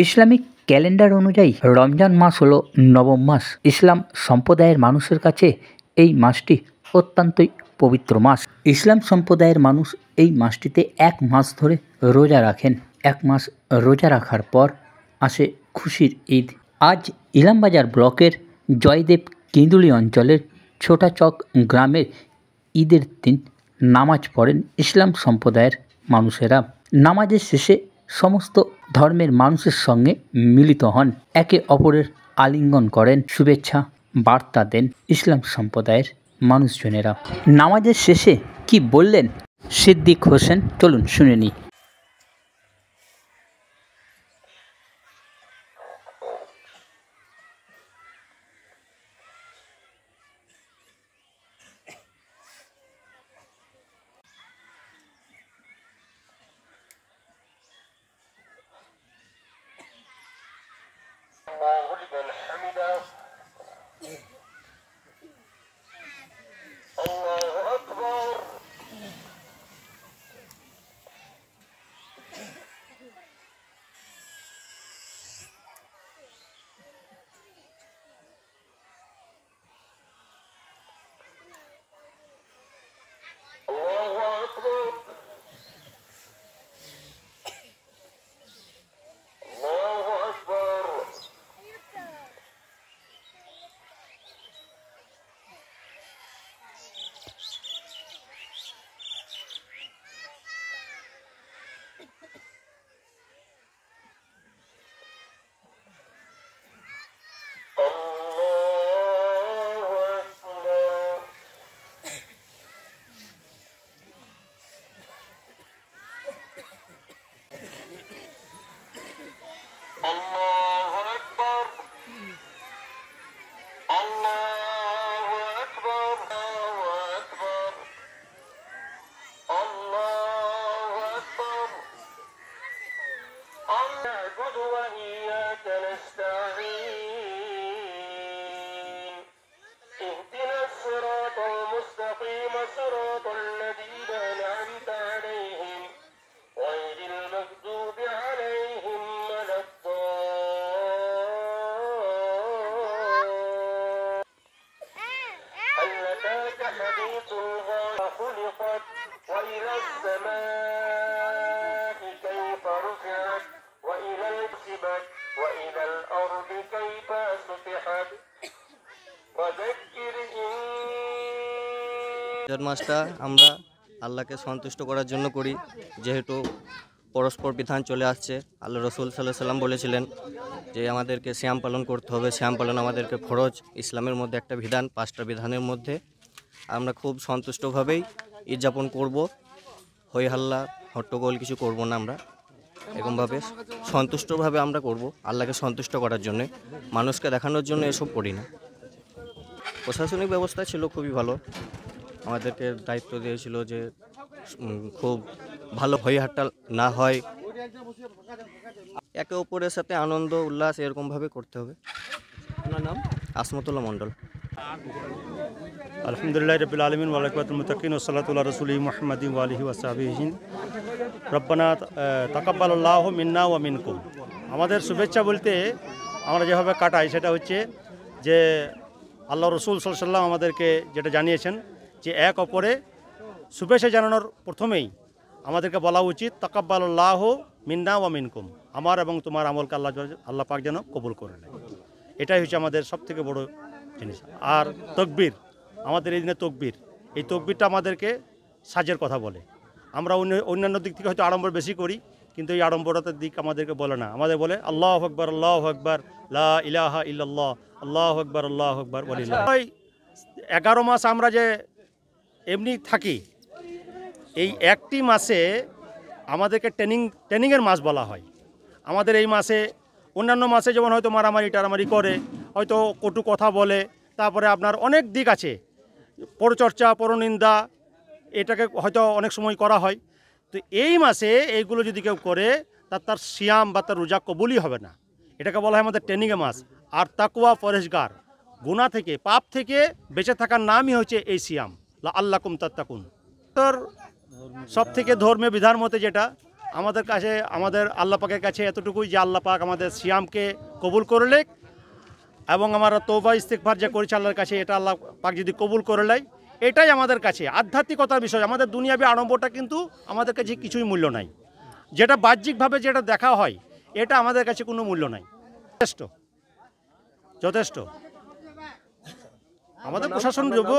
Islamic calendar অনুযায়ী রমজান মাস হলো নবম মাস। ইসলাম সম্প্রদায়ের মানুষের কাছে এই মাসটি অত্যন্তই পবিত্র মাস। ইসলাম সম্প্রদায়ের মানুষ এই মাসটিতে এক মাস ধরে রোজা রাখেন। এক মাস রোজা রাখার পর আসে খুশির ঈদ। আজ ইলামবাজার ব্লকের জয়দেব কেঁদুলি অঞ্চলের ছোটাচক গ্রামের ঈদের দিন নামাজ পড়েন ইসলাম সম্প্রদায়ের মানুষেরা। নামাজের শেষে সমস্ত ধর্মের মানুষের সঙ্গে মিলিত হন, একে অপরের আলিঙ্গন করেন, শুভেচ্ছা বার্তা দেন ইসলাম সম্প্রদায়ের মানুষজনেরা। নামাজের শেষে কি বললেন সিদ্দিক হোসেন, চলুন শুনে নিই। الله لمن حمده الله أكبر الله أكبر الله أكبر الله أكبر الله أكبر الله أكبر نعبد وإياك نستعين اهدنا الصراط المستقيم صراط الذين أنعمت عليهم غير المغضوب عليهم ولا الضالين هل أتاك حديث الغاشية خلقت وإلى السماء كيف رفعت وإلى الجبال وإلى الأرض كيف سطحت وذكر রমজান মাসটা আমরা আল্লাহকে সন্তুষ্ট করার জন্য করি, যেহেতু পরস্পর বিধান চলে আসছে। আল্লাহ রসুল সাল্লাল্লাহু আলাইহি সাল্লাম বলেছিলেন যে আমাদেরকে সিয়াম পালন করতে হবে। সিয়াম পালন আমাদেরকে ফরজ, ইসলামের মধ্যে একটা বিধান, 5টা বিধানের মধ্যে। আমরা খুব সন্তুষ্টভাবেই ঈদ যাপন করবো, হই হাল্লা হট্টগোল কিছু করব না। আমরা এরকমভাবে সন্তুষ্টভাবে আমরা করব, আল্লাহকে সন্তুষ্ট করার জন্যে, মানুষকে দেখানোর জন্য এসব করি না। প্রশাসনিক ব্যবস্থা ছিল খুবই ভালো, আমাদেরকে দায়িত্ব দিয়েছিল যে খুব ভালো হই হাট্টাল না হয়, একে অপরের সাথে আনন্দ উল্লাস এরকমভাবে করতে হবে। আপনার নাম? আসমতুল্লাহ মণ্ডল। আলহামদুলিল্লাহ রাব্বিল আলামিন ওয়া আলাইকুল মুত্তাকিন ওয়া সাল্লাতু আলা রাসূলিহি মুহাম্মাদিন ওয়া আলিহি ওয়া সাহবিহি রব্বানা তাকাব্বালাল্লাহু মিন্না ওয়া মিনকুম। আমাদের শুভেচ্ছা বলতে আমরা যেভাবে কাটাই সেটা হচ্ছে যে আল্লাহ রসুল সাল্লাল্লাহু আলাইহি ওয়াসাল্লাম আমাদেরকে যেটা জানিয়েছেন যে এক অপরে শুভেচ্ছা জানানোর প্রথমেই আমাদেরকে বলা উচিত তাকাব্বালাল্লাহু মিন্না ওয়া মিনকুম, আমার এবং তোমার আমলকে আল্লাহ পাক যেন কবুল করে নেয়। এটাই হচ্ছে আমাদের সবথেকে বড় জিনিস। আর তকবীর, আমাদের এই দিনে তকবীর, এই তকবীরটা আমাদেরকে সাজের কথা বলে। আমরা অন্যান্য দিক থেকে হয়তো আড়ম্বর বেশি করি, কিন্তু এই আড়ম্বরতার দিক আমাদেরকে বলে না। আমাদের বলে আল্লাহু আকবার, আল্লাহু আকবার, লা ইলাহা ইল্লাল্লাহ, আল্লাহু আকবার, আল্লাহু আকবার ওয়ালিল্লাহ। 11 মাস আমরা যে এমনি থাকি, এই একটি মাসে আমাদেরকে ট্রেনিংয়ের মাস বলা হয়। আমাদের এই মাসে, অন্যান্য মাসে যেমন হয়তো মারামারি টারামারি করে, হয়তো কটু কথা বলে, তারপরে আপনার অনেক দিক আছে, পরচর্চা পরনিন্দা, এটাকে হয়তো অনেক সময় করা হয়। তো এই মাসে এইগুলো যদি কেউ করে তার সিয়াম বা তার রোজা কবুলই হবে না। এটাকে বলা হয় আমাদের ট্রেনিংয়ের মাস। আর তাকওয়া পরহেজগার, গুনাহ থেকে পাপ থেকে বেঁচে থাকার নামই হচ্ছে এই সিয়াম, লাআল্লাকুম তাত্তাকুন। তোর সব থেকে ধর্মীয় বিধান মতে যেটা আমাদের কাছে আমাদের আল্লাহ পাকের কাছে এতটুকুই যে আল্লাহ পাক আমাদের সিয়ামকে কবুল করলে এবং আমরা তওবা ইস্তিগফার যে করেছি আল্লাহর কাছে, এটা আল্লাহ পাক যদি কবুল করে নেয়, এটাই আমাদের কাছে আধ্যাত্মিকতার বিষয়। আমাদের দুনিয়াবী আড়ম্বরটা কিন্তু আমাদের কাছে কিছুই মূল্য নাই। যেটা বাহ্যিকভাবে যেটা দেখা হয়, এটা আমাদের কাছে কোনো মূল্য নাই। যথেষ্ট যথেষ্ট আমাদের প্রশাসন যোগ্য।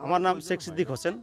আমার নাম শেখ সিদ্দিক হোসেন।